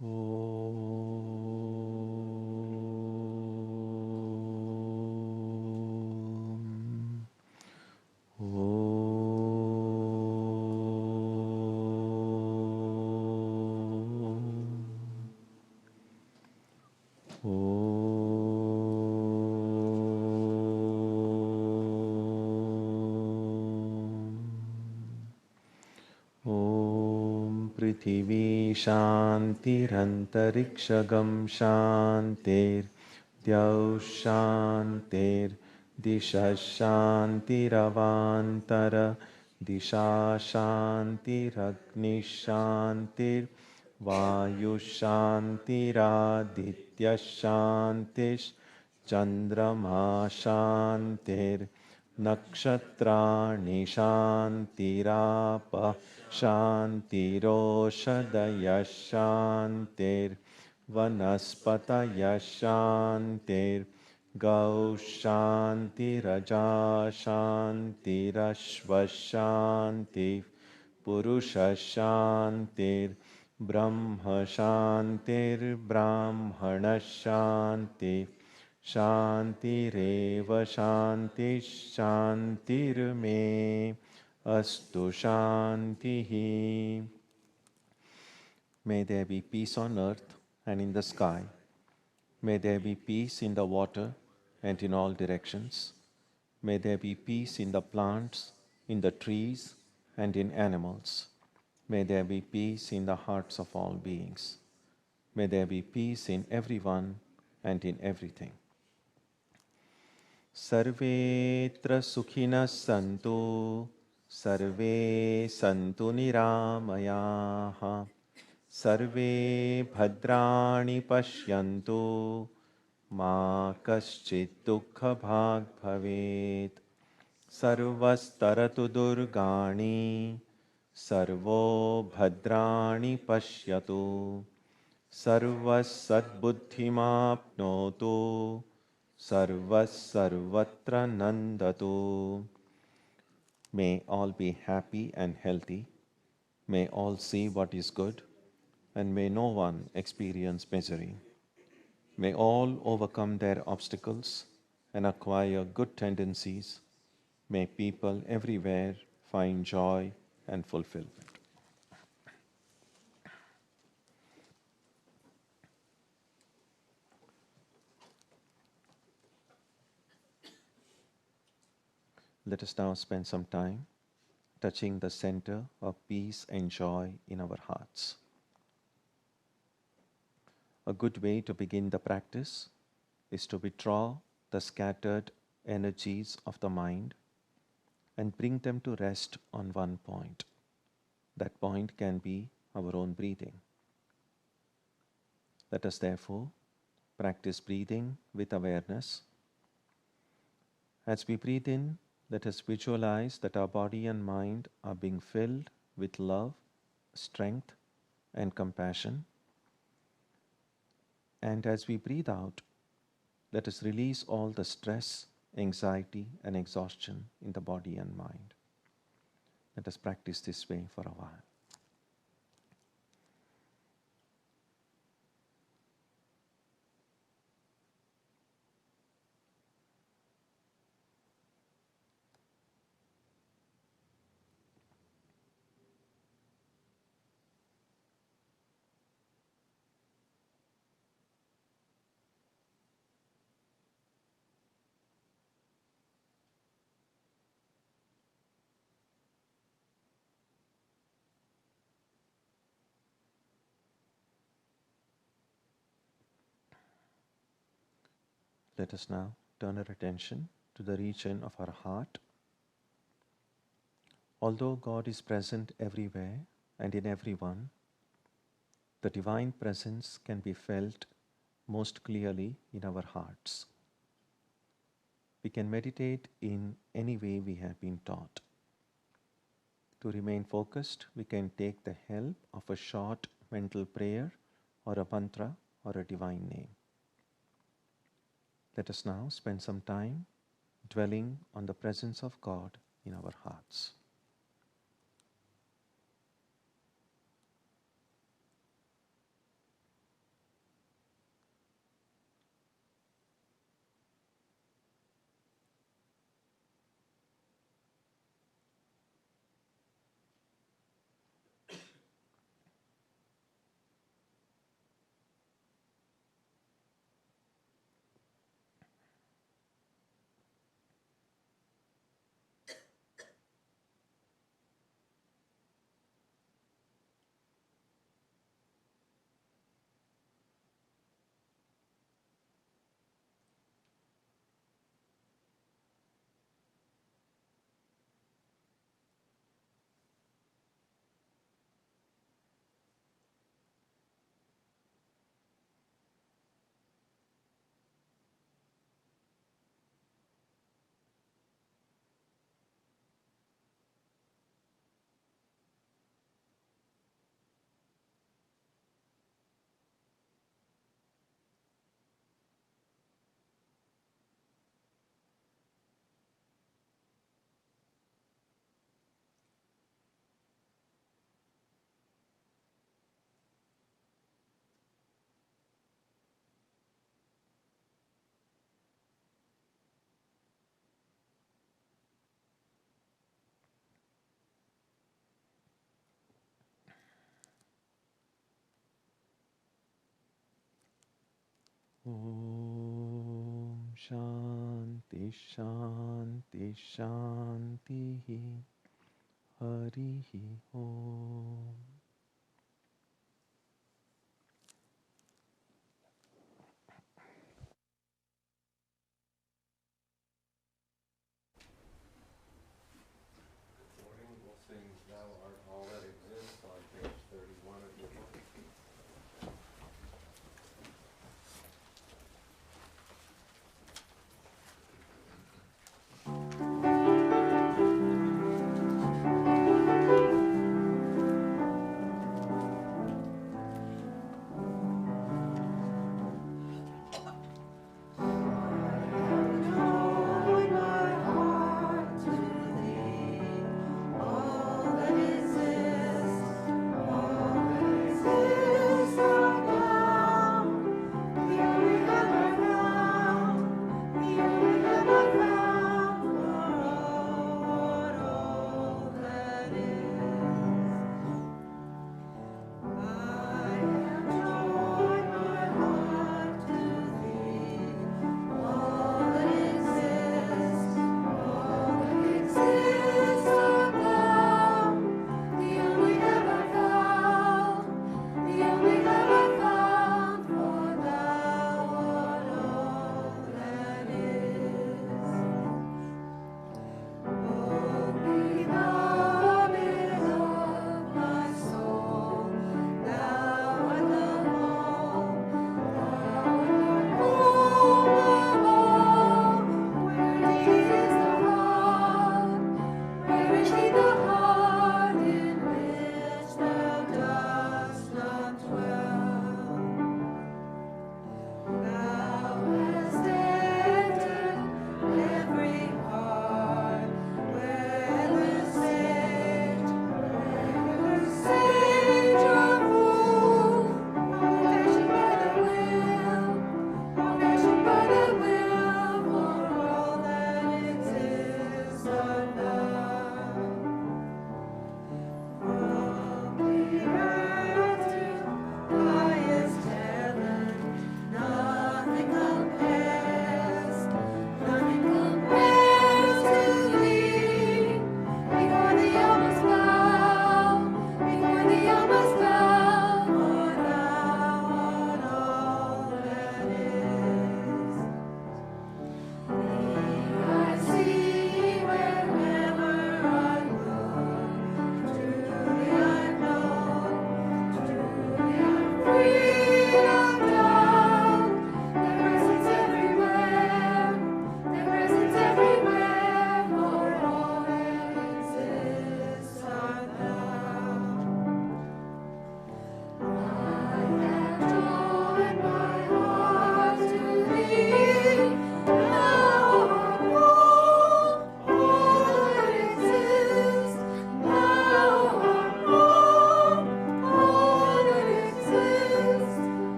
Om. Om Prithvi Shantirantariksha Shantir Dyaus Shantir Disha Shantiravantara Disha Shantiragni Shantir Vayu Shantiraditya Shantish Chandrama Shantir Nakshatrani Shantirapa Shantiroshadaya Shantir Vanaspataya Shantir Gau Shantiraja Shantirashva Shanti Purusha Shantir Brahma Shantir Brahmana Shanti Shantireva Shanti Shantirme Astu Shantihi. May there be peace on earth and in the sky. May there be peace in the water and in all directions. May there be peace in the plants, in the trees, and in animals. May there be peace in the hearts of all beings. May there be peace in everyone and in everything. Sarvetra Sukhinas Santu, Sarve Santu Niramayaha, Sarve Bhadrani Pashyantu, Ma Kaschit Dukha Bhag Bhavet, Sarvastaratu Durgani, Sarvo Bhadrani Pashyatu, Sarvasatbuddhimapnotu, Sarvasarvatra Nandatu. May all be happy and healthy. May all see what is good, and may no one experience misery. May all overcome their obstacles and acquire good tendencies. May people everywhere find joy and fulfillment. Let us now spend some time touching the center of peace and joy in our hearts. A good way to begin the practice is to withdraw the scattered energies of the mind and bring them to rest on one point. That point can be our own breathing. Let us therefore practice breathing with awareness. As we breathe in, let us visualize that our body and mind are being filled with love, strength, and compassion. And as we breathe out, let us release all the stress, anxiety, and exhaustion in the body and mind. Let us practice this way for a while. Let us now turn our attention to the region of our heart. Although God is present everywhere and in everyone, the divine presence can be felt most clearly in our hearts. We can meditate in any way we have been taught. To remain focused, we can take the help of a short mental prayer or a mantra or a divine name. Let us now spend some time dwelling on the presence of God in our hearts. Om Shanti Shanti Shanti Hari Om. We'll sing Thou Art All That Exists on page 31 of your book.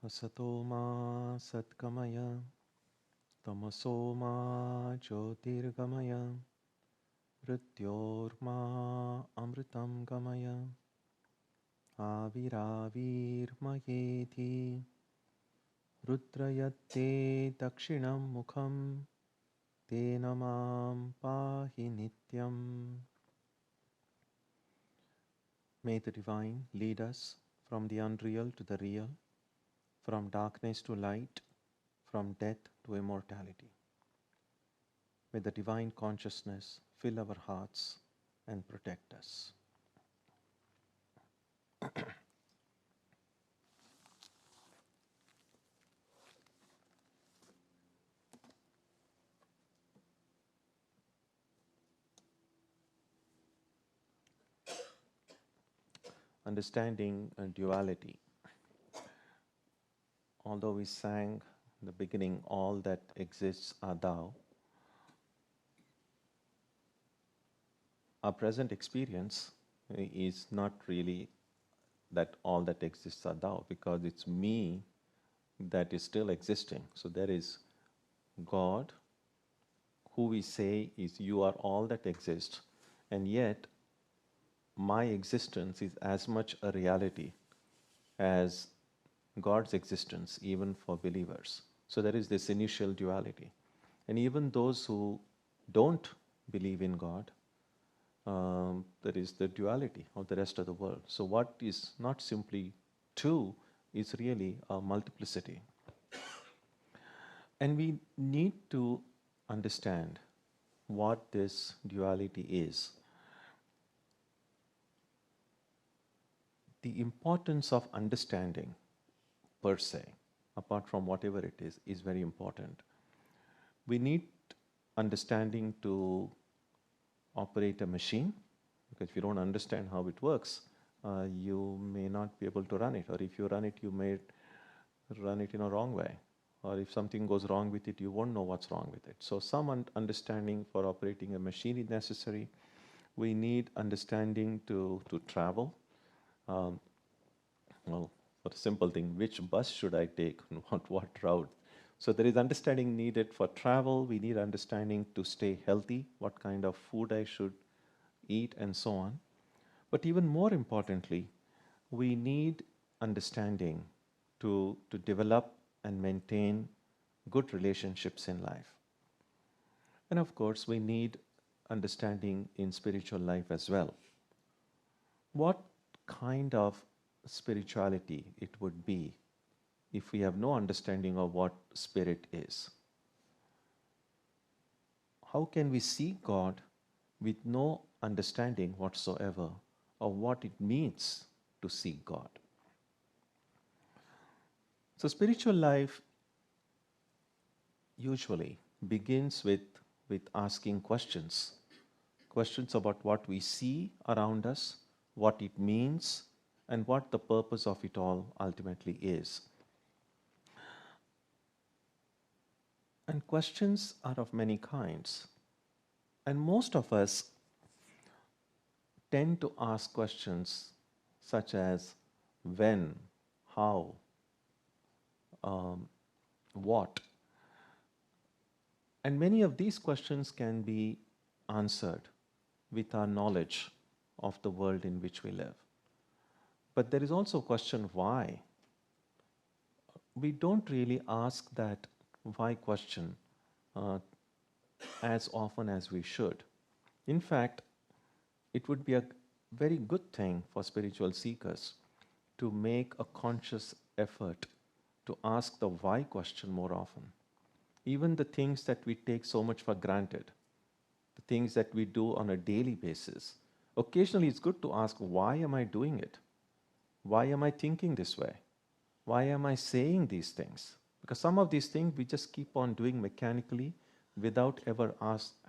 Asato ma satgamaya, tamaso ma jyotirgamaya, mrityorma amritam gamaya, aviravirmayeti, rudrayatte dakshinam mukham, tena mam pahi nityam. May the Divine lead us from the unreal to the real, from darkness to light, from death to immortality. May the Divine Consciousness fill our hearts and protect us. Understanding duality. Although we sang in the beginning, all that exists are thou, our present experience is not really that all that exists are thou, because it's me that is still existing. So there is God, who we say is you are all that exists, and yet my existence is as much a reality as God's existence, even for believers. So there is this initial duality. And even those who don't believe in God, there is the duality of the rest of the world. So what is not simply two is really a multiplicity. And we need to understand what this duality is. The importance of understanding per se, apart from whatever it is very important. We need understanding to operate a machine, because if you don't understand how it works, you may not be able to run it, or if you run it, you may run it in a wrong way, or if something goes wrong with it, you won't know what's wrong with it. So some understanding for operating a machine is necessary. We need understanding to travel. Well, for a simple thing, which bus should I take, what route? So there is understanding needed for travel. We need understanding to stay healthy, what kind of food I should eat, and so on. But even more importantly, we need understanding to develop and maintain good relationships in life. And of course, we need understanding in spiritual life as well. What kind of spirituality it would be if we have no understanding of what spirit is? How can we see God with no understanding whatsoever of what it means to seek God? So spiritual life usually begins with asking questions. Questions about what we see around us, what it means, and what the purpose of it all ultimately is. And questions are of many kinds. And most of us tend to ask questions such as when, how, what. And many of these questions can be answered with our knowledge of the world in which we live. But there is also a question why. We don't really ask that why question as often as we should. In fact, it would be a very good thing for spiritual seekers to make a conscious effort to ask the why question more often. Even the things that we take so much for granted, the things that we do on a daily basis, occasionally it's good to ask, why am I doing it? Why am I thinking this way? Why am I saying these things? Because some of these things we just keep on doing mechanically without ever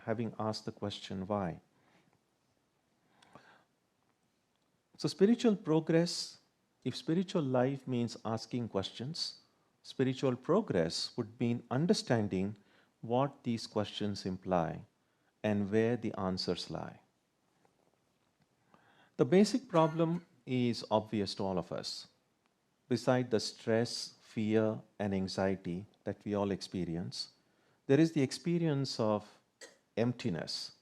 having asked the question why. So spiritual progress, if spiritual life means asking questions, spiritual progress would mean understanding what these questions imply and where the answers lie. The basic problem is obvious to all of us. Beside the stress, fear, and anxiety that we all experience. There is the experience of emptiness,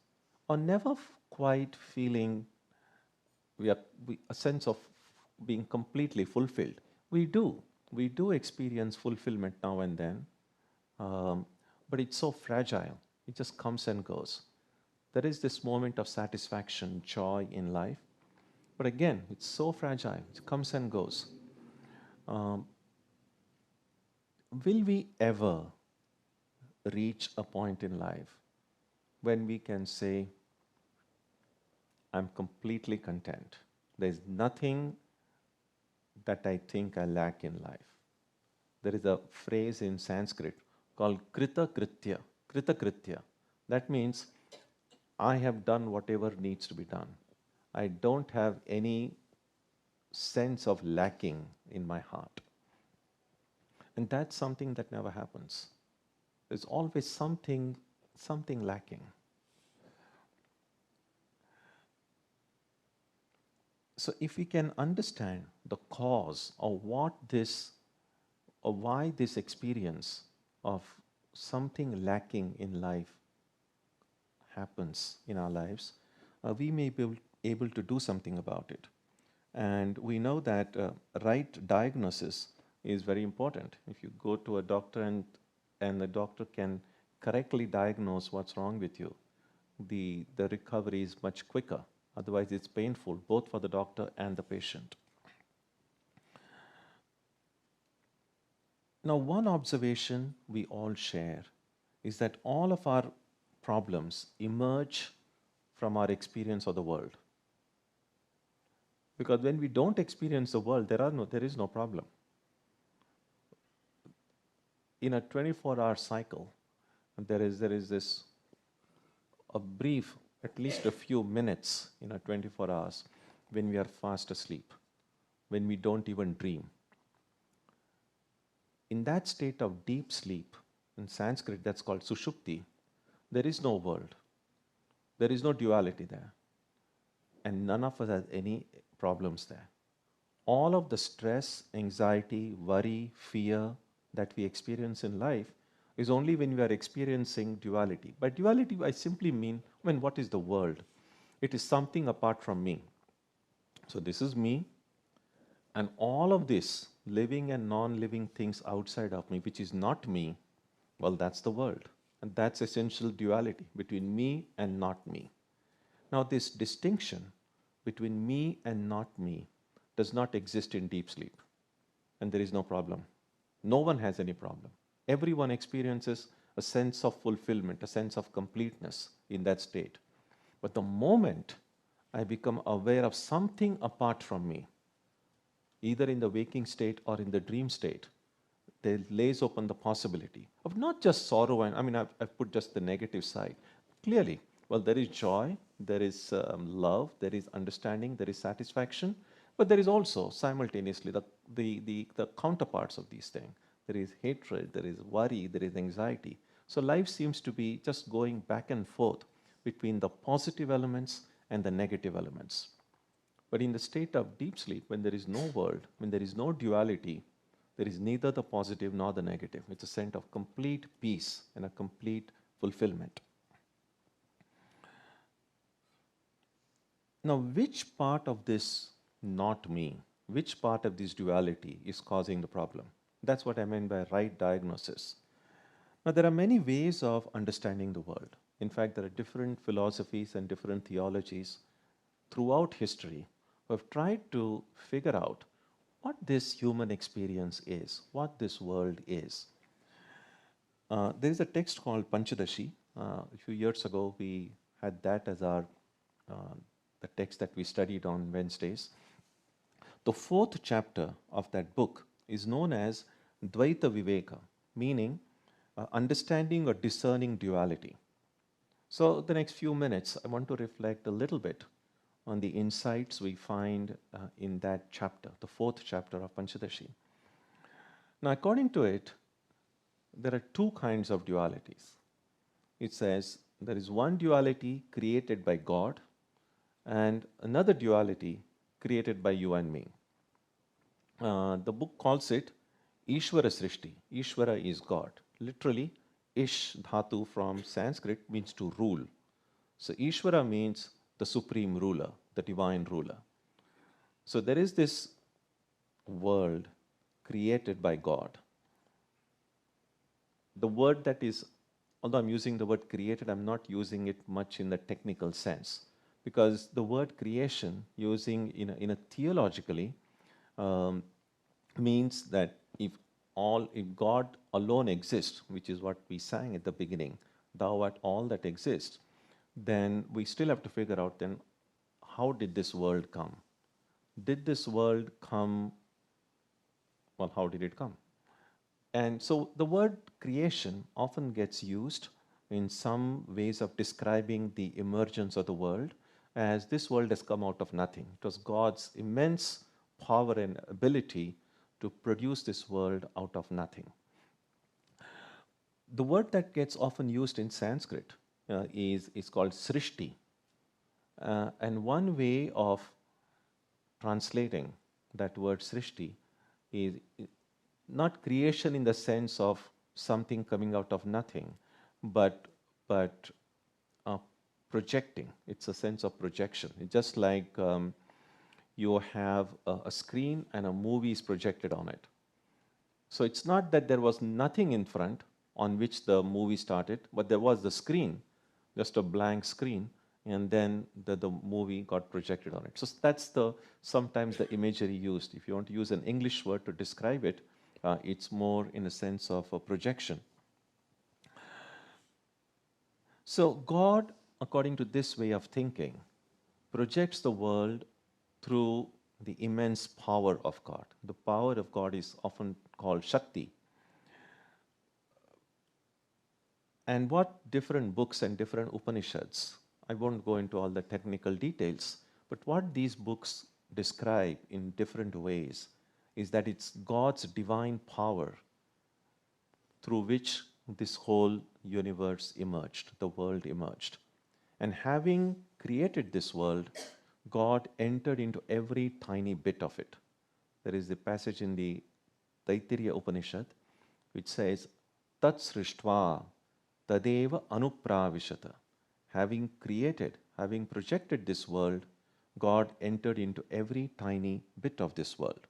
or never quite feeling a sense of being completely fulfilled. We do. We do experience fulfillment now and then, um, but it's so fragile. It just comes and goes. There is this moment of satisfaction, joy in life, but again, it's so fragile. It comes and goes. Um, will we ever reach a point in life when we can say, I'm completely content? There's nothing that I think I lack in life. There is a phrase in Sanskrit called Krita Kritya. Krita Kritya. That means I have done whatever needs to be done. I don't have any sense of lacking in my heart. And that's something that never happens. There's always something lacking. So if we can understand the cause of why this experience of something lacking in life happens in our lives, we may be able to do something about it. And we know that right diagnosis is very important. If you go to a doctor and the doctor can correctly diagnose what's wrong with you, the recovery is much quicker. Otherwise, it's painful both for the doctor and the patient. Now, one observation we all share is that all of our problems emerge from our experience of the world. Because when we don't experience the world, there is no problem. In a 24-hour cycle, there is this a brief, at least a few minutes in a 24 hours when we are fast asleep, when we don't even dream. In that state of deep sleep, in Sanskrit that's called sushupti, there is no world. There is no duality there. And none of us has any problems there. All of the stress, anxiety, worry, fear that we experience in life is only when we are experiencing duality. By duality, I simply mean, what is the world? It is something apart from me. So this is me, and all of this living and non-living things outside of me, which is not me, well, that's the world. And that's essential duality between me and not me. Now, this distinction between me and not me does not exist in deep sleep. And there is no problem. No one has any problem. Everyone experiences a sense of fulfillment, a sense of completeness in that state. But the moment I become aware of something apart from me, either in the waking state or in the dream state, there lays open the possibility of not just sorrow, and I've put just the negative side. Clearly, well, there is joy, there is love, there is understanding, there is satisfaction, but there is also simultaneously the counterparts of these things. There is hatred, there is worry, there is anxiety. So life seems to be just going back and forth between the positive elements and the negative elements. But in the state of deep sleep, when there is no world, when there is no duality, there is neither the positive nor the negative. It's a sense of complete peace and a complete fulfillment. Now, which part of this not me, which part of this duality is causing the problem? That's what I meant by right diagnosis. Now, there are many ways of understanding the world. In fact, there are different philosophies and different theologies throughout history who have tried to figure out what this human experience is, what this world is. There is a text called Panchadashi. A few years ago, we had that as the text that we studied on Wednesdays. The fourth chapter of that book is known as Advaita Viveka, meaning understanding or discerning duality. So the next few minutes, I want to reflect a little bit on the insights we find in that chapter, the fourth chapter of Panchadashi. Now, according to it, there are two kinds of dualities. It says there is one duality created by God and another duality created by you and me. The book calls it Ishvara Srishti. Ishvara is God. Literally, Ish dhatu from Sanskrit means to rule. So Ishvara means the supreme ruler, the divine ruler. So there is this world created by God. The word that is, although I'm using the word created, I'm not using it much in the technical sense, because the word creation, using in a theologically, um, means that if God alone exists, which is what we sang at the beginning, thou art all that exists, then we still have to figure out then how did this world come? Did this world come? Well, how did it come? And so the word creation often gets used in some ways of describing the emergence of the world, as this world has come out of nothing. It was God's immense power and ability to produce this world out of nothing. The word that gets often used in Sanskrit is called srishti. And one way of translating that word srishti is not creation in the sense of something coming out of nothing, but uh, projecting. It's a sense of projection. It's just like you have a screen and a movie is projected on it. So it's not that there was nothing in front on which the movie started, but there was the screen, just a blank screen, and then the movie got projected on it. So that's sometimes the imagery used. If you want to use an English word to describe it, it's more in a sense of a projection. So God, according to this way of thinking, projects the world through the immense power of God. The power of God is often called Shakti. And what different books and different Upanishads, I won't go into all the technical details, but what these books describe in different ways is that it's God's divine power through which this whole universe emerged, the world emerged. And having created this world, God entered into every tiny bit of it. There is a passage in the Taittiriya Upanishad which says, Tat srishtva tadeva anupravishata. Having created, having projected this world, God entered into every tiny bit of this world.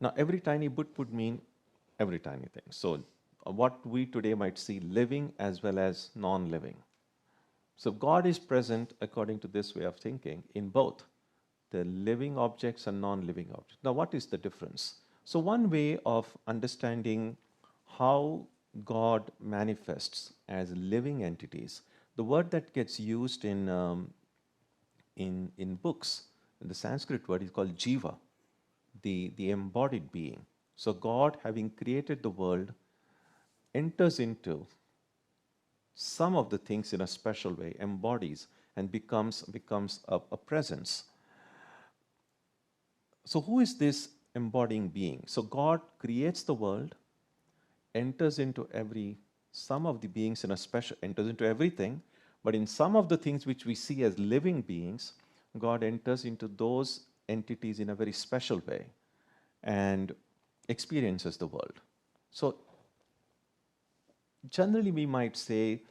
Now, every tiny bit would mean every tiny thing. So, what we today might see living as well as non-living. So, God is present, according to this way of thinking, in both the living objects and non-living objects. Now, what is the difference? So, one way of understanding how God manifests as living entities, the word that gets used in books, the Sanskrit word is called jiva, the embodied being. So God, having created the world, enters into some of the things in a special way, embodies, and becomes a presence. So who is this embodying being? So God creates the world, enters into some of the beings in a special, enters into everything, but in some of the things which we see as living beings, God enters into those entities in a very special way and experiences the world. So generally we might say,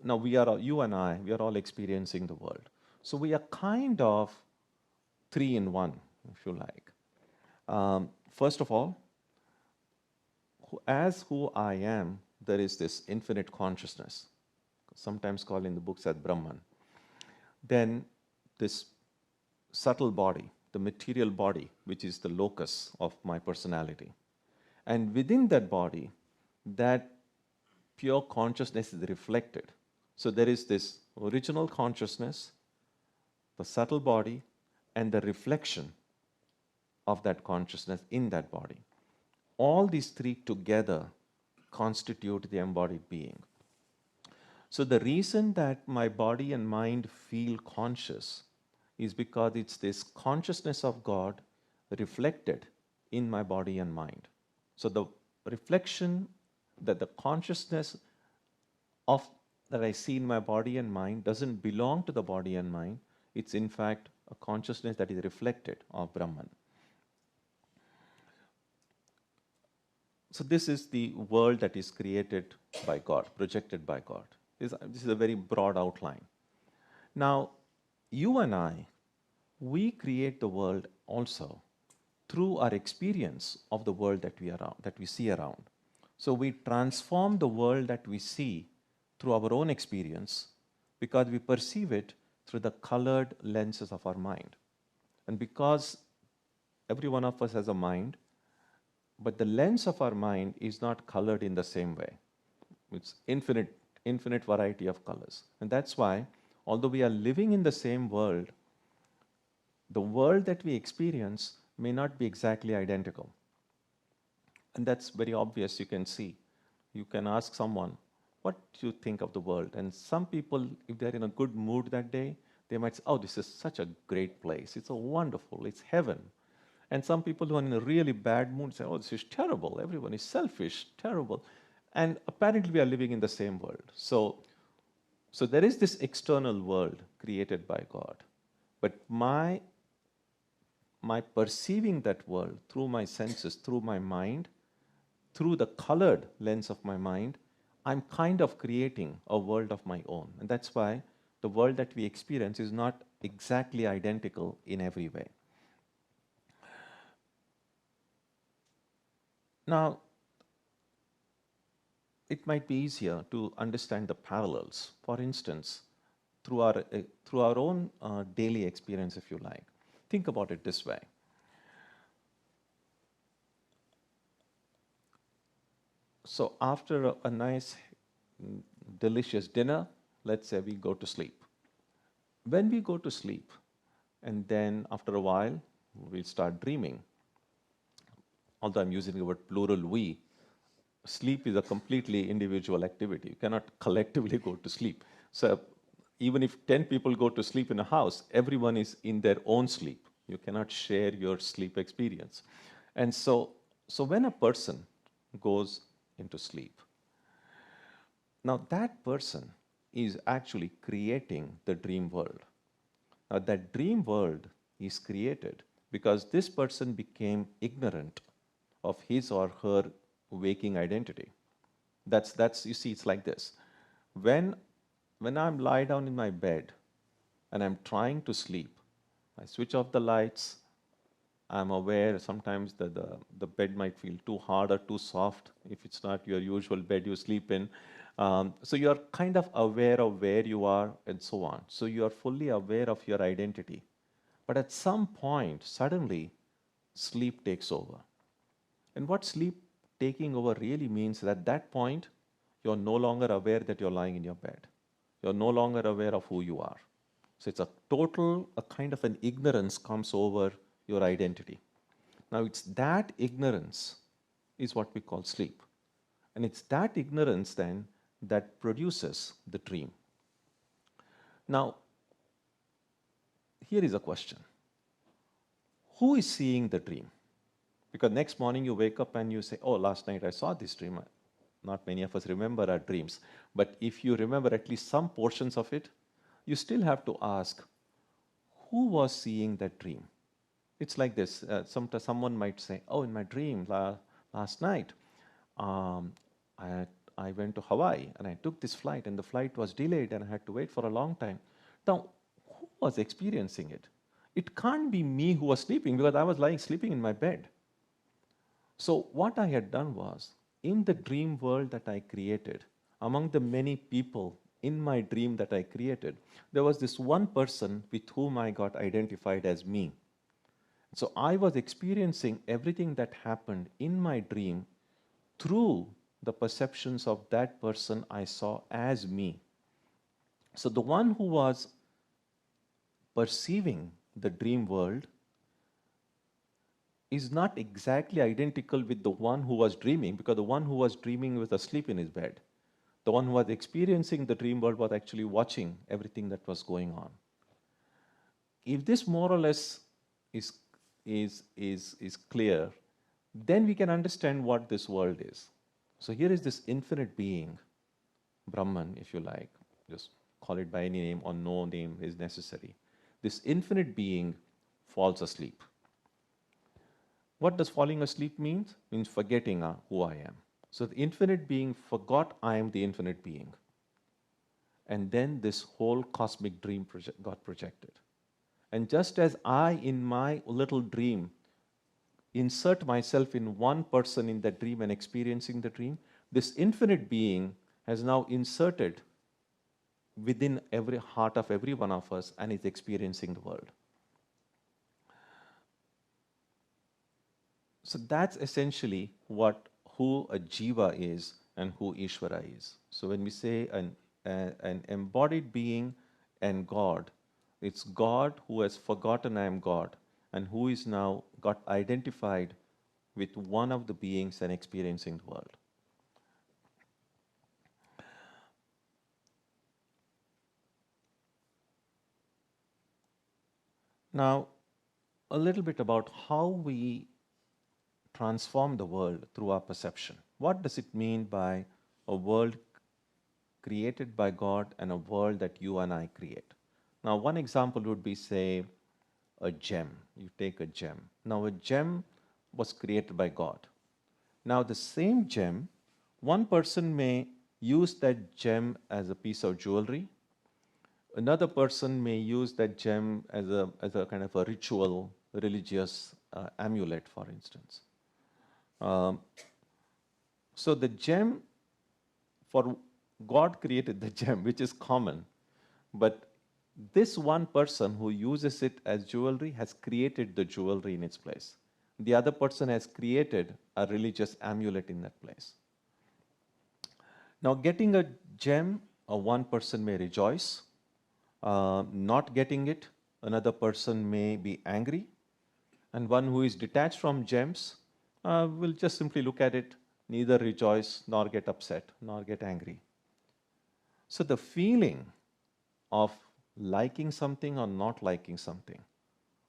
now you and I, we are all experiencing the world. So we are kind of 3 in 1, if you like. First of all, as who I am, there is this infinite consciousness, sometimes called in the books as Brahman. Then this subtle body, the material body, which is the locus of my personality. And within that body, that pure consciousness is reflected. So there is this original consciousness, the subtle body, and the reflection of that consciousness in that body. All these three together constitute the embodied being. So the reason that my body and mind feel conscious is because it's this consciousness of God reflected in my body and mind. So the reflection that the consciousness of that I see in my body and mind doesn't belong to the body and mind. It's in fact a consciousness that is reflected of Brahman. So this is the world that is created by God, projected by God. This is a very broad outline. Now, you and I, we create the world also through our experience of the world that we see around. So we transform the world that we see through our own experience because we perceive it through the colored lenses of our mind. And because every one of us has a mind, but the lens of our mind is not colored in the same way. It's infinite variety of colors. And that's why, although we are living in the same world, the world that we experience may not be exactly identical. And that's very obvious, you can see. You can ask someone, what do you think of the world? And some people, if they're in a good mood that day, they might say, oh, this is such a great place. It's so wonderful. It's heaven. And some people who are in a really bad mood say, oh, this is terrible. Everyone is selfish, terrible. And apparently we are living in the same world. So there is this external world created by God. But my perceiving that world through my senses, through my mind, through the colored lens of my mind, I'm kind of creating a world of my own. And that's why the world that we experience is not exactly identical in every way. Now, it might be easier to understand the parallels. For instance, through our own daily experience, if you like. Think about it this way. So after a nice, delicious dinner, let's say we go to sleep. When we go to sleep, and then after a while, we'll start dreaming. Although I'm using the word plural we, sleep is a completely individual activity. You cannot collectively go to sleep. So even if 10 people go to sleep in a house, everyone is in their own sleep. You cannot share your sleep experience. And so when a person goes into sleep, now that person is actually creating the dream world. Now that dream world is created because this person became ignorant of his or her waking identity. That's you see, it's like this. When I'm lie down in my bed and I'm trying to sleep, I switch off the lights. I'm aware sometimes that the bed might feel too hard or too soft if it's not your usual bed you sleep in. So you're kind of aware of where you are and so on. So you are fully aware of your identity. But at some point, suddenly, sleep takes over. And what sleep taking over really means that at that point, you're no longer aware that you're lying in your bed. You're no longer aware of who you are. So it's a kind of an ignorance comes over your identity. Now it's that ignorance is what we call sleep. And it's that ignorance then that produces the dream. Now, here is a question. Who is seeing the dream? Because next morning you wake up and you say, oh, last night I saw this dream. Not many of us remember our dreams. But if you remember at least some portions of it, you still have to ask, who was seeing that dream? It's like this. Someone might say, oh, in my dream last night, I went to Hawaii and I took this flight and the flight was delayed and I had to wait for a long time. Now, who was experiencing it? It can't be me who was sleeping because I was sleeping in my bed. So what I had done was, in the dream world that I created, among the many people in my dream that I created, there was this one person with whom I got identified as me. So I was experiencing everything that happened in my dream through the perceptions of that person I saw as me. So the one who was perceiving the dream world is not exactly identical with the one who was dreaming, because the one who was dreaming was asleep in his bed. The one who was experiencing the dream world was actually watching everything that was going on. If this more or less is clear, then we can understand what this world is. So here is this infinite being, Brahman, if you like, just call it by any name or no name is necessary. This infinite being falls asleep. What does falling asleep mean? Means forgetting who I am. So the infinite being forgot I am the infinite being. And then this whole cosmic dream got projected. And just as I, in my little dream, insert myself in one person in that dream and experiencing the dream, this infinite being has now inserted within every heart of every one of us and is experiencing the world. So that's essentially who a jiva is and who Ishvara is. So when we say an embodied being and God, it's God who has forgotten I am God and who is now got identified with one of the beings and experiencing the world. Now, a little bit about how we transform the world through our perception. What does it mean by a world created by God and a world that you and I create? Now, one example would be, say, a gem. You take a gem. Now, a gem was created by God. Now, the same gem, one person may use that gem as a piece of jewelry. Another person may use that gem as a kind of a ritual, religious amulet, for instance. So the gem, for God created the gem, which is common, but this one person who uses it as jewelry has created the jewelry in its place. The other person has created a religious amulet in that place. Now, getting a gem, one person may rejoice. Not getting it, another person may be angry. And one who is detached from gems will just simply look at it, neither rejoice nor get upset nor get angry. So the feeling of liking something or not liking something,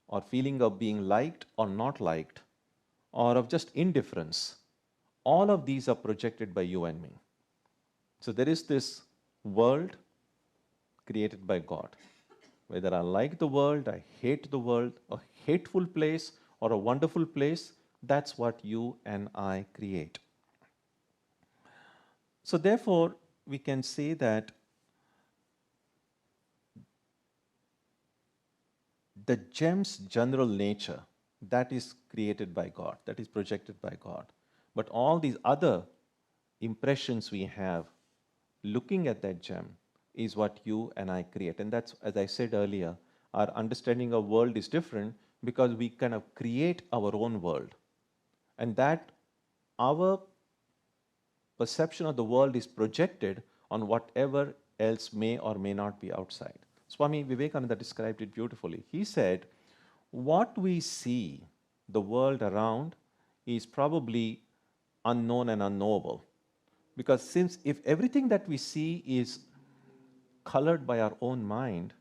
or feeling of being liked or not liked, or of just indifference, all of these are projected by you and me. So there is this world created by God. Whether I like the world, I hate the world, a hateful place or a wonderful place, that's what you and I create. So therefore, we can say that the gem's general nature, that is created by God, that is projected by God. But all these other impressions we have looking at that gem is what you and I create. And that's, as I said earlier, our understanding of world is different because we kind of create our own world. And that our perception of the world is projected on whatever else may or may not be outside. Swami Vivekananda described it beautifully. He said, what we see, the world around, is probably unknown and unknowable. Because since if everything that we see is colored by our own mind,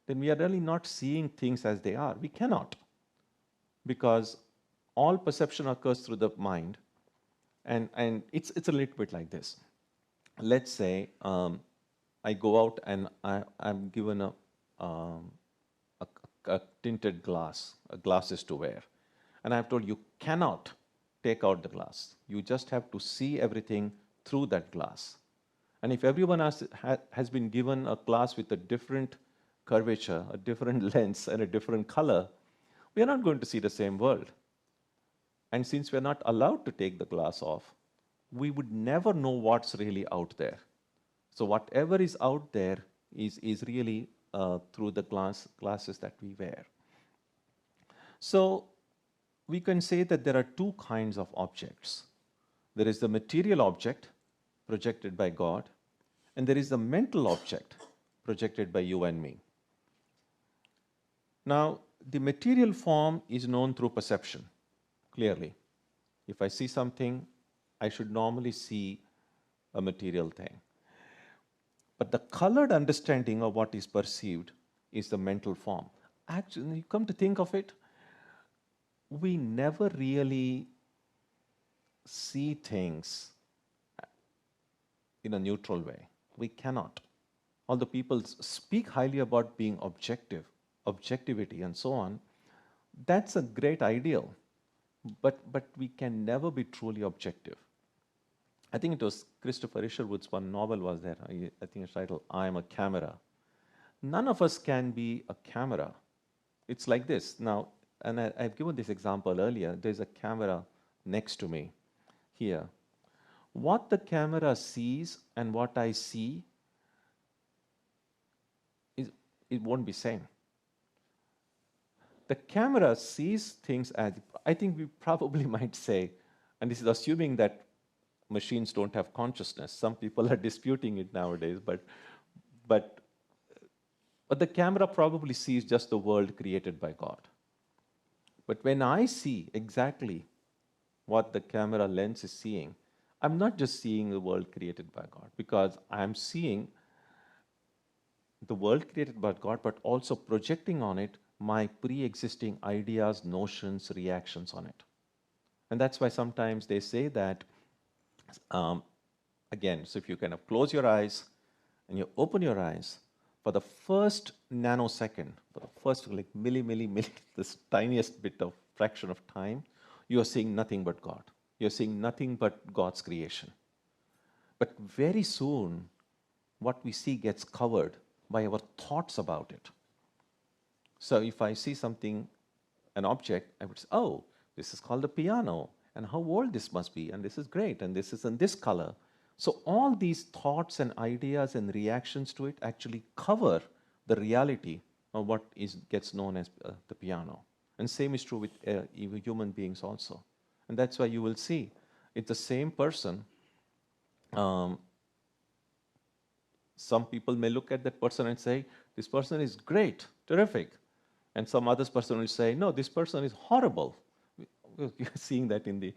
then we are really not seeing things as they are. We cannot. Because all perception occurs through the mind. And it's a little bit like this. Let's say I go out and I'm given a tinted glass, glasses to wear. And I've told you cannot take out the glass. You just have to see everything through that glass. And if everyone has been given a glass with a different curvature, a different lens, and a different color, we are not going to see the same world. And since we are not allowed to take the glass off, we would never know what's really out there. So whatever is out there is really through the glasses that we wear. So we can say that there are two kinds of objects. There is the material object projected by God, and there is the mental object projected by you and me. Now, the material form is known through perception, clearly. If I see something, I should normally see a material thing. But the colored understanding of what is perceived is the mental form. Actually, you come to think of it, we never really see things in a neutral way. We cannot. Although people speak highly about being objective, objectivity, and so on, that's a great ideal. but we can never be truly objective. I think it was Christopher Isherwood's one novel was there. I think it's titled "I Am a Camera." None of us can be a camera. It's like this now, and I've given this example earlier. There's a camera next to me here. What the camera sees and what I see it won't be same. The camera sees things as, I think we probably might say, and this is assuming that machines don't have consciousness. Some people are disputing it nowadays, but the camera probably sees just the world created by God. But when I see exactly what the camera lens is seeing, I'm not just seeing the world created by God, because I'm seeing the world created by God, but also projecting on it my pre-existing ideas, notions, reactions on it. And that's why sometimes they say that, again, so if you kind of close your eyes and you open your eyes, for the first nanosecond, for the first like milli, this tiniest bit of fraction of time, you are seeing nothing but God. You're seeing nothing but God's creation. But very soon, what we see gets covered by our thoughts about it. So if I see something, an object, I would say, oh, this is called a piano, and how old this must be, and this is great, and this is in this color. So all these thoughts and ideas and reactions to it actually cover the reality of what gets known as the piano. And same is true with human beings also. And that's why you will see it's the same person. Some people may look at that person and say, this person is great, terrific. And some other person will say, no, this person is horrible. You're seeing that in the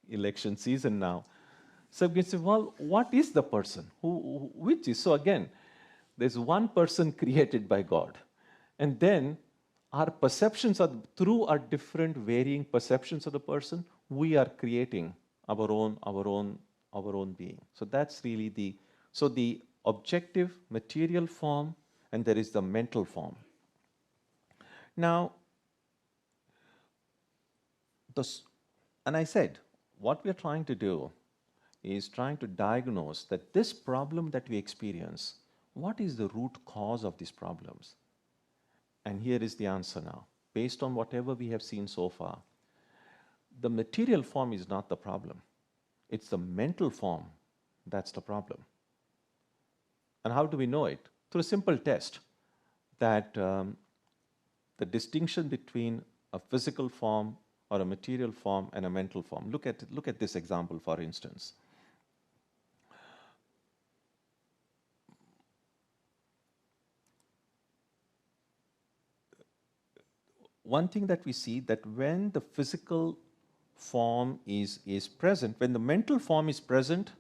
election season now. So you can say, well, what is the person? Which is? So again, there's one person created by God. And then our perceptions are, through our different varying perceptions of the person, we are creating our own being. So that's really the objective material form, and there is the mental form. Now, and I said, what we are trying to do is trying to diagnose that this problem that we experience, what is the root cause of these problems? And here is the answer now. Based on whatever we have seen so far, the material form is not the problem. It's the mental form that's the problem. And how do we know it? Through a simple test that the distinction between a physical form or a material form and a mental form. Look at this example, for instance. One thing that we see, that when the physical form is present, when the mental form is present,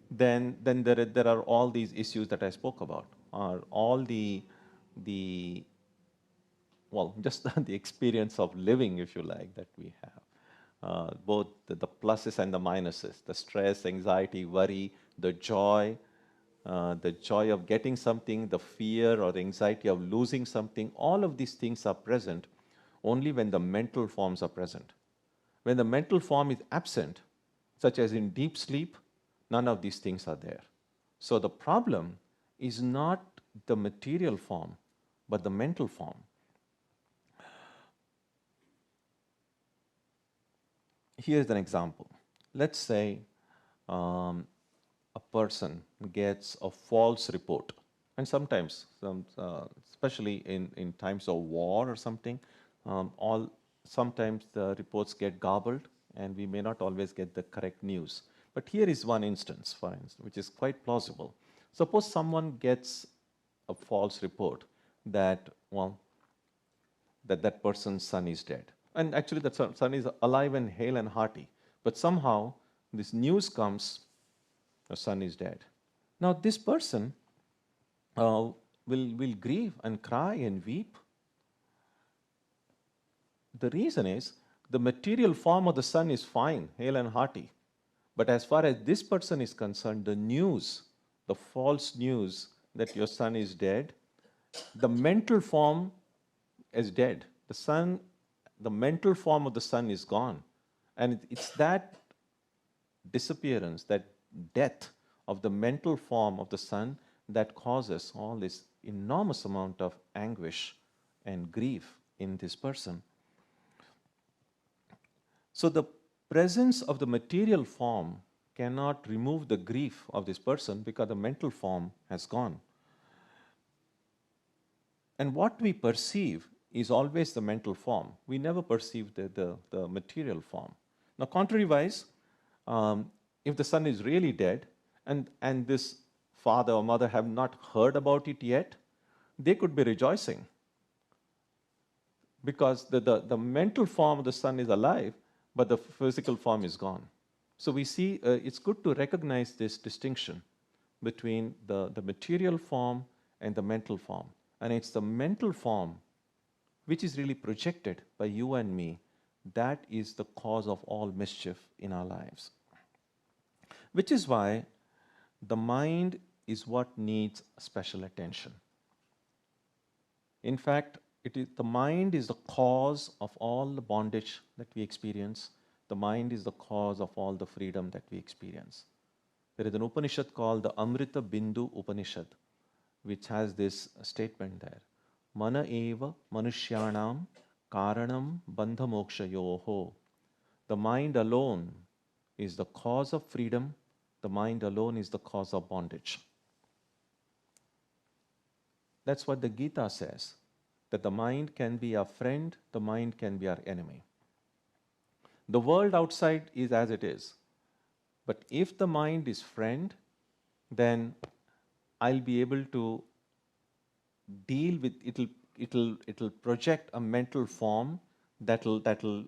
then there are all these issues that I spoke about, are all just the experience of living, if you like, that we have. Both the pluses and the minuses, the stress, anxiety, worry, the joy of getting something, the fear or anxiety of losing something, all of these things are present only when the mental forms are present. When the mental form is absent, such as in deep sleep, none of these things are there. So the problem is not the material form, but the mental form. Here's an example. Let's say a person gets a false report. And sometimes, especially in times of war or something, sometimes the reports get garbled and we may not always get the correct news. But here is one instance, for instance, which is quite plausible. Suppose someone gets a false report that that person's son is dead. And actually that son is alive and hale and hearty. But somehow this news comes, the son is dead. Now this person will grieve and cry and weep. The reason is the material form of the son is fine, hale and hearty. But as far as this person is concerned, the news, the false news that your son is dead, the mental form is dead. The mental form of the son is gone. And it's that disappearance, that death of the mental form of the sun that causes all this enormous amount of anguish and grief in this person. So the presence of the material form cannot remove the grief of this person because the mental form has gone. And what we perceive is always the mental form. We never perceive the material form. Now, contrariwise, if the son is really dead and this father or mother have not heard about it yet, they could be rejoicing because the mental form of the son is alive, but the physical form is gone. So we see it's good to recognize this distinction between the material form and the mental form. And it's the mental form which is really projected by you and me that is the cause of all mischief in our lives. Which is why the mind is what needs special attention. In fact, the mind is the cause of all the bondage that we experience. The mind is the cause of all the freedom that we experience. There is an Upanishad called the Amrita Bindu Upanishad, which has this statement there. Mana eva manushyanam karanam bandha mokshayoho. The mind alone is the cause of freedom. The mind alone is the cause of bondage. That's what the Gita says, that the mind can be our friend, the mind can be our enemy. The world outside is as it is. But if the mind is friend, then I'll be able to deal with it'll project a mental form that'll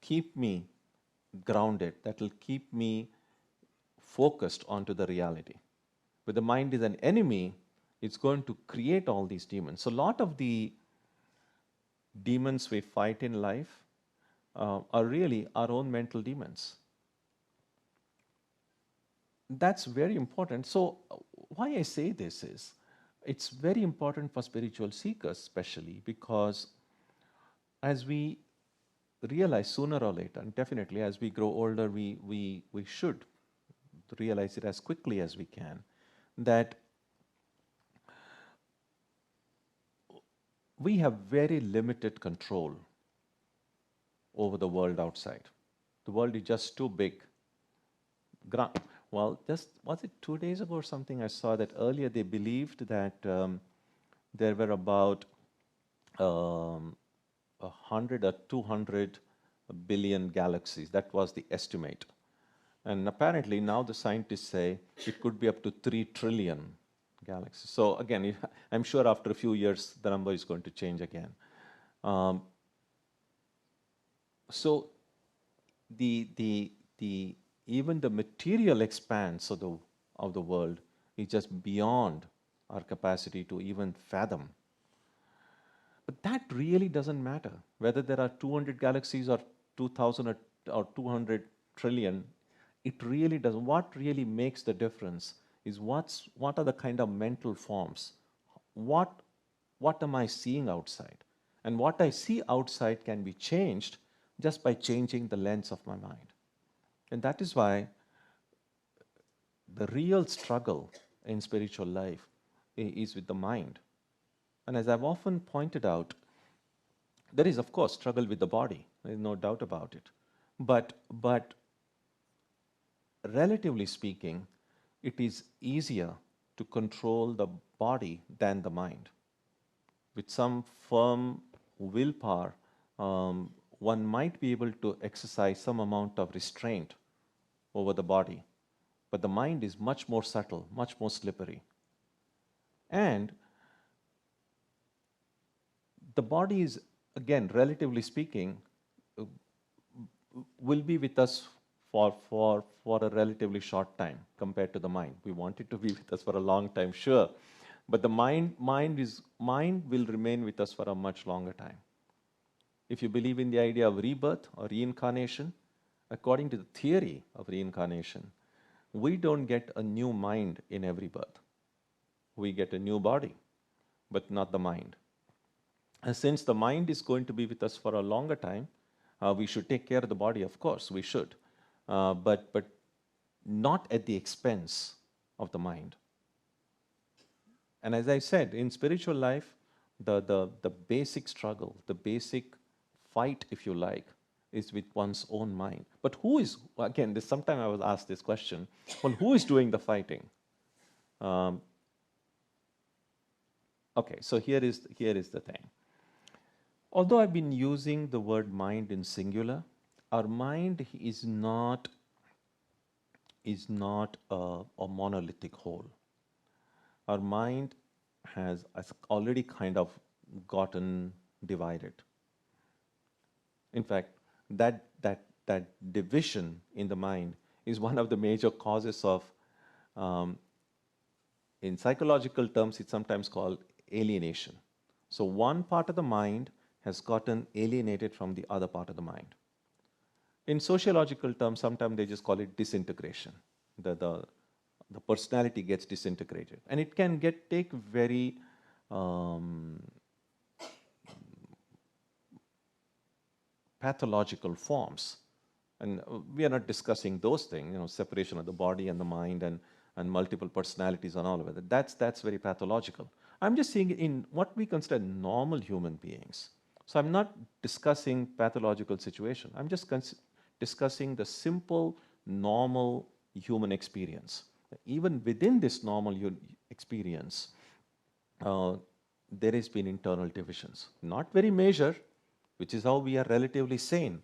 keep me grounded, that'll keep me focused onto the reality. But the mind is an enemy, it's going to create all these demons. So a lot of the demons we fight in life are really our own mental demons. That's very important. So why I say this is, it's very important for spiritual seekers especially because as we realize sooner or later, and definitely as we grow older, we should realize it as quickly as we can, that we have very limited control over the world outside. The world is just too big. Well, just was it 2 days ago or something? I saw that earlier they believed that there were about 100 or 200 billion galaxies. That was the estimate. And apparently now the scientists say it could be up to 3 trillion galaxies. So again, I'm sure after a few years the number is going to change again. So even the material expanse of the world is just beyond our capacity to even fathom. But that really doesn't matter. Whether there are 200 galaxies or 2,000 or 200 trillion, it really doesn't. What really makes the difference is what are the kind of mental forms? What am I seeing outside? And what I see outside can be changed just by changing the lens of my mind. And that is why the real struggle in spiritual life is with the mind. And as I've often pointed out, there is, of course, struggle with the body. There is no doubt about it. But relatively speaking, it is easier to control the body than the mind. With some firm willpower, one might be able to exercise some amount of restraint over the body. But the mind is much more subtle, much more slippery. And the body is, again, relatively speaking, will be with us for a relatively short time compared to the mind. We want it to be with us for a long time, sure. But the mind will remain with us for a much longer time. If you believe in the idea of rebirth or reincarnation, according to the theory of reincarnation, we don't get a new mind in every birth. We get a new body, but not the mind. And since the mind is going to be with us for a longer time, We should take care of the body, of course, we should, but not at the expense of the mind. And as I said, in spiritual life, the basic struggle, the basic fight, if you like, is with one's own mind. But who is, again, sometime I was asked this question, well, who is doing the fighting? Okay, so here is the thing. Although I've been using the word mind in singular, our mind is not a monolithic whole. Our mind has already kind of gotten divided. In fact, that division in the mind is one of the major causes of, in psychological terms, it's sometimes called alienation. So one part of the mind has gotten alienated from the other part of the mind. In sociological terms, sometimes they just call it disintegration. The personality gets disintegrated. And it can take very pathological forms. And we are not discussing those things, separation of the body and the mind and multiple personalities and all of it. That's very pathological. I'm just seeing it in what we consider normal human beings. So I'm not discussing pathological situation. I'm just discussing the simple, normal human experience. Even within this normal experience, there has been internal divisions. Not very major, which is how we are relatively sane.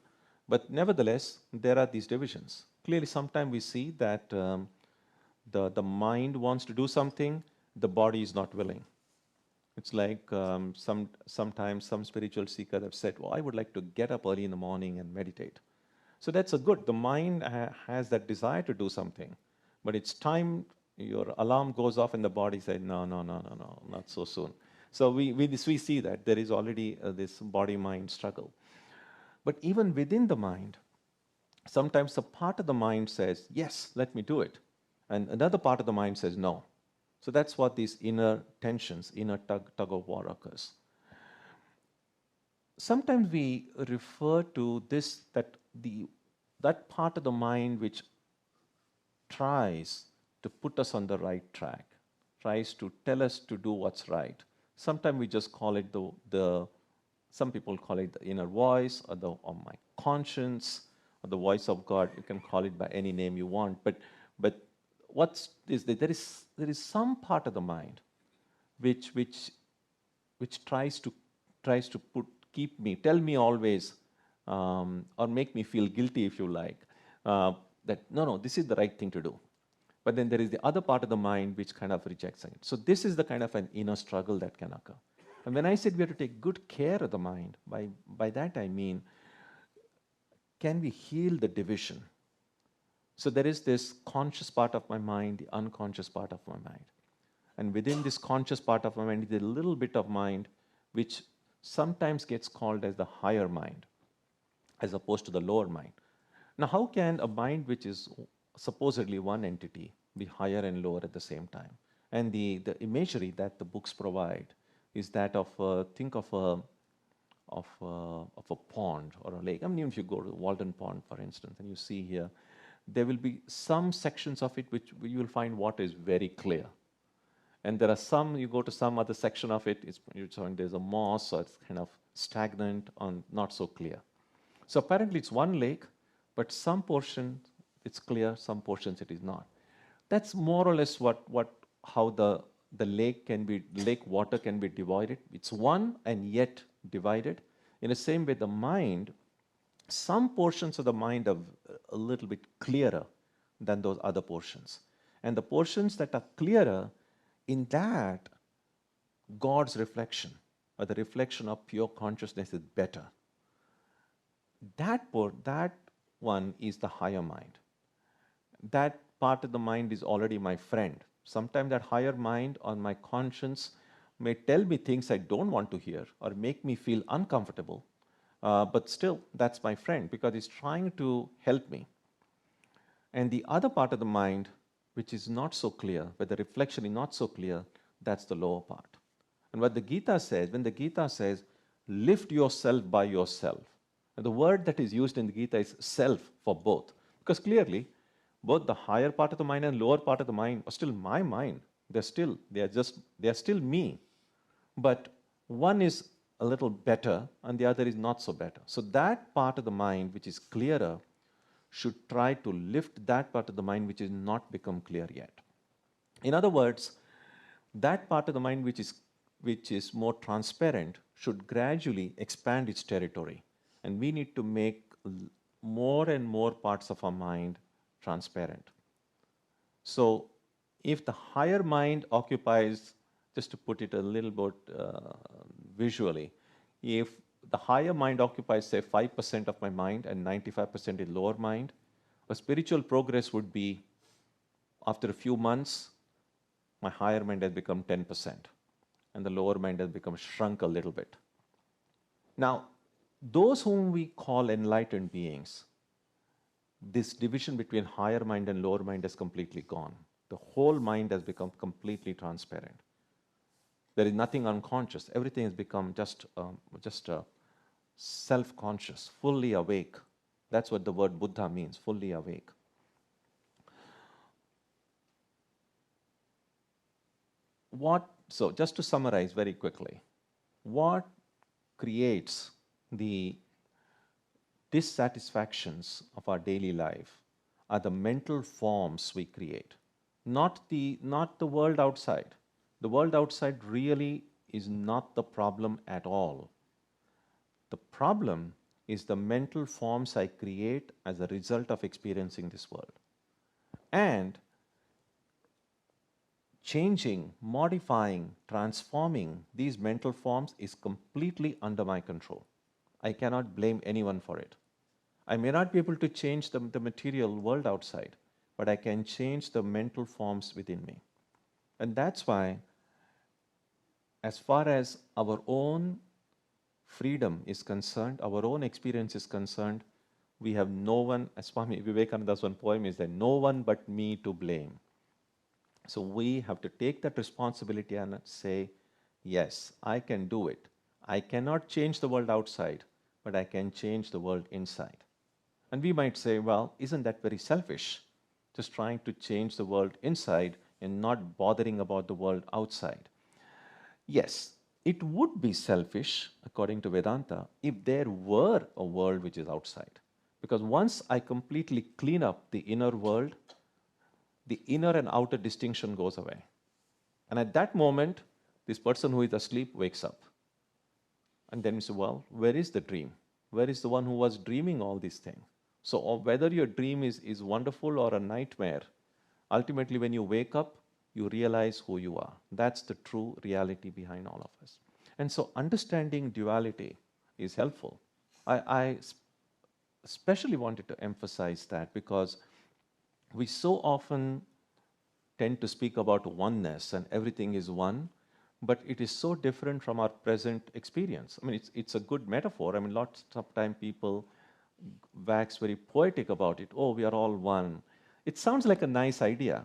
But nevertheless, there are these divisions. Clearly, sometimes we see that the mind wants to do something, the body is not willing. It's like sometimes some spiritual seekers have said, well, I would like to get up early in the morning and meditate. So that's a good. The mind has that desire to do something, but it's time your alarm goes off and the body says, no, not so soon. So we see that there is already this body-mind struggle. But even within the mind, sometimes a part of the mind says, yes, let me do it. And another part of the mind says, no. So that's what these inner tensions, inner tug of war occurs. Sometimes we refer to this, that part of the mind which tries to put us on the right track, tries to tell us to do what's right. Sometimes we just call it some people call it the inner voice or my conscience or the voice of God. You can call it by any name you want. But there is some part of the mind which tries to tell me always, or make me feel guilty, if you like, that no, this is the right thing to do. But then there is the other part of the mind which kind of rejects it. So this is the kind of an inner struggle that can occur. And when I said we have to take good care of the mind, by that I mean, can we heal the division? So there is this conscious part of my mind, the unconscious part of my mind. And within this conscious part of my mind is a little bit of mind which sometimes gets called as the higher mind, as opposed to the lower mind. Now, how can a mind which is supposedly one entity be higher and lower at the same time? And the imagery that the books provide is that of, think of a pond or a lake. I mean, if you go to the Walden Pond, for instance, and you see here, there will be some sections of it which you will find water is very clear. And there are some, you go to some other section of it, there's a moss, or it's kind of stagnant or not so clear. So apparently it's one lake, but some portion it's clear, some portions it is not. That's more or less how the lake water can be divided. It's one and yet divided. In the same way, the mind, some portions of the mind are a little bit clearer than those other portions. And the portions that are clearer, in that, God's reflection, or the reflection of pure consciousness is better. That one is the higher mind. That part of the mind is already my friend. Sometimes that higher mind or my conscience may tell me things I don't want to hear or make me feel uncomfortable. But still, that's my friend because it's trying to help me. And the other part of the mind, which is not so clear, where the reflection is not so clear, that's the lower part. And what the Gita says, when the Gita says, lift yourself by yourself, And the word that is used in the Gita is self for both. Because clearly, both the higher part of the mind and lower part of the mind are still my mind. They are still me. But one is a little better and the other is not so better. So that part of the mind which is clearer should try to lift that part of the mind which is not become clear yet. In other words, that part of the mind which is more transparent should gradually expand its territory. And we need to make more and more parts of our mind transparent. So if the higher mind occupies, just to put it a little bit visually, if the higher mind occupies, say, 5% of my mind and 95% is lower mind, a spiritual progress would be, after a few months, my higher mind has become 10% and the lower mind has become shrunk a little bit. Now, those whom we call enlightened beings, this division between higher mind and lower mind is completely gone. The whole mind has become completely transparent. There is nothing unconscious. Everything has become just self-conscious, fully awake. That's what the word Buddha means, fully awake. So just to summarize very quickly, what creates the dissatisfactions of our daily life are the mental forms we create, not the world outside. The world outside really is not the problem at all. The problem is the mental forms I create as a result of experiencing this world. And changing, modifying, transforming these mental forms is completely under my control. I cannot blame anyone for it. I may not be able to change the material world outside, but I can change the mental forms within me. And that's why, as far as our own freedom is concerned, our own experience is concerned, we have no one, as Swami Vivekananda's one poem is that, no one but me to blame. So we have to take that responsibility and say, yes, I can do it. I cannot change the world outside, but I can change the world inside. And we might say, well, isn't that very selfish? Just trying to change the world inside and not bothering about the world outside. Yes, it would be selfish, according to Vedanta, if there were a world which is outside. Because once I completely clean up the inner world, the inner and outer distinction goes away. And at that moment, this person who is asleep wakes up. And then we say, well, where is the dream? Where is the one who was dreaming all these things? So whether your dream is wonderful or a nightmare, ultimately when you wake up, you realize who you are. That's the true reality behind all of us. And so understanding duality is helpful. I especially wanted to emphasize that because we so often tend to speak about oneness and everything is one, but it is so different from our present experience. I mean, it's a good metaphor. I mean, lots of time people wax very poetic about it. Oh, we are all one. It sounds like a nice idea,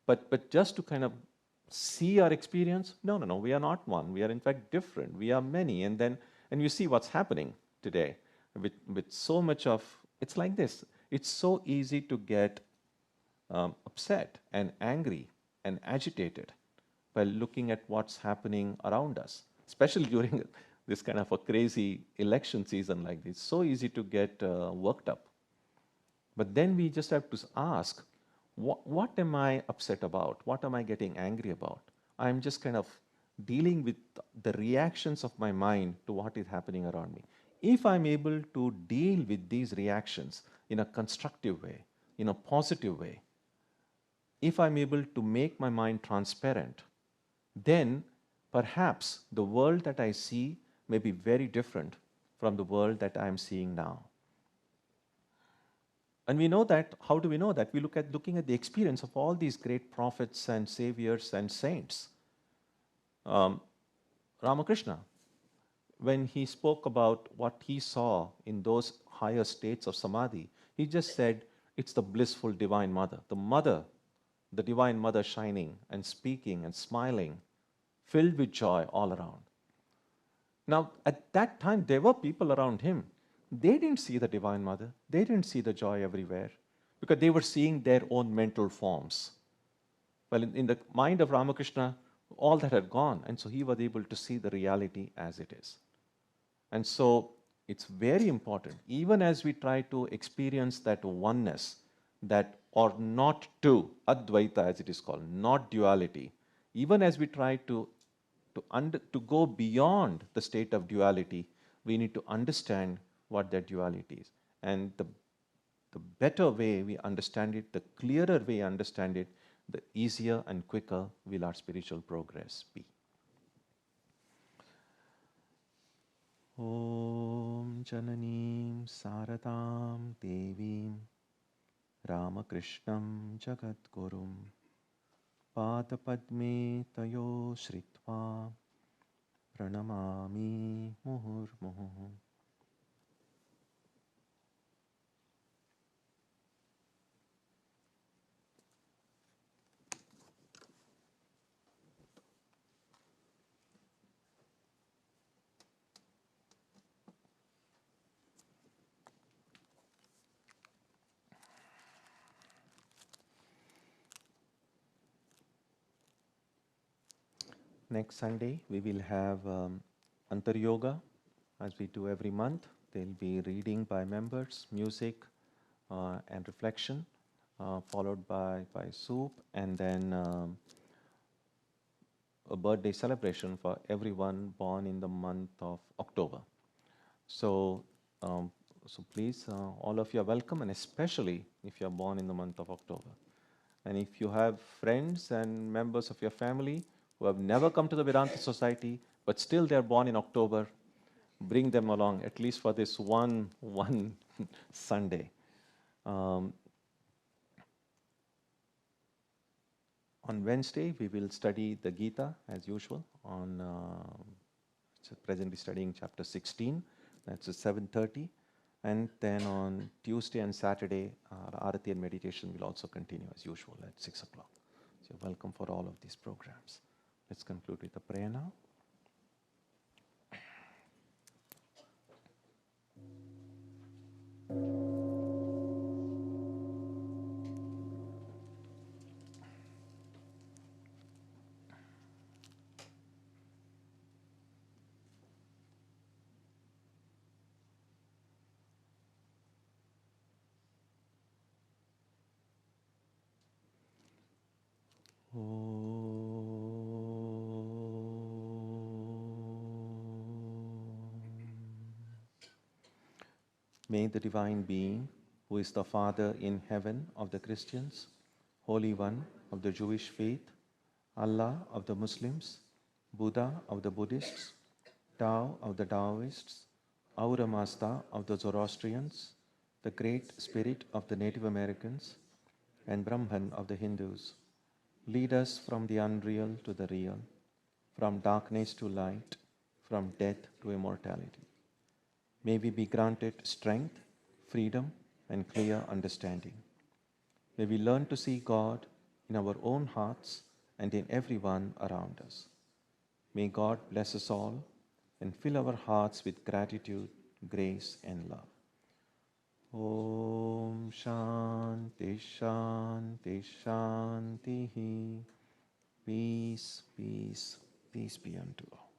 but just to kind of see our experience, no, we are not one. We are in fact different. We are many. And you see what's happening today with so much of, it's like this. It's so easy to get upset and angry and agitated by looking at what's happening around us, especially during this kind of a crazy election season like this. It's so easy to get worked up. But then we just have to ask, what am I upset about? What am I getting angry about? I'm just kind of dealing with the reactions of my mind to what is happening around me. If I'm able to deal with these reactions in a constructive way, in a positive way, if I'm able to make my mind transparent, then perhaps the world that I see may be very different from the world that I'm seeing now. And we know that. How do we know that? We looking at the experience of all these great prophets and saviors and saints. Ramakrishna, when he spoke about what he saw in those higher states of samadhi, he just said, it's the blissful divine mother, the divine mother shining and speaking and smiling, filled with joy all around. Now, at that time, there were people around him, They didn't see the Divine Mother. They didn't see the joy everywhere because they were seeing their own mental forms. Well, in the mind of Ramakrishna, all that had gone, and so he was able to see the reality as it is. And so it's very important, even as we try to experience that oneness, that or not two, Advaita as it is called, not duality, even as we try to go beyond the state of duality, we need to understand what that duality is. And the better way we understand it, the clearer we understand it, the easier and quicker will our spiritual progress be. Om Jananim Saradam Devim Ramakrishnam Jagadgurum Padapadme Tayo Shritva Pranamami Muhurmuhu. Next Sunday, we will have Antar Yoga, as we do every month. There will be reading by members, music, and reflection, followed by soup, and then a birthday celebration for everyone born in the month of October. So, so please, all of you are welcome, and especially if you are born in the month of October. And if you have friends and members of your family who have never come to the Vedanta Society, but still they are born in October, bring them along, at least for this one Sunday. On Wednesday, we will study the Gita as usual. Presently studying chapter 16. That's at 7:30. And then on Tuesday and Saturday, our Arati and meditation will also continue as usual at 6 o'clock. So you're welcome for all of these programs. Let's conclude with a prayer now. May the Divine Being, who is the Father in heaven of the Christians, Holy One of the Jewish faith, Allah of the Muslims, Buddha of the Buddhists, Tao of the Taoists, Ahura Mazda of the Zoroastrians, the Great Spirit of the Native Americans, and Brahman of the Hindus, lead us from the unreal to the real, from darkness to light, from death to immortality. May we be granted strength, freedom, and clear understanding. May we learn to see God in our own hearts and in everyone around us. May God bless us all and fill our hearts with gratitude, grace, and love. Om Shanti Shanti Shanti. Peace, peace, peace be unto all.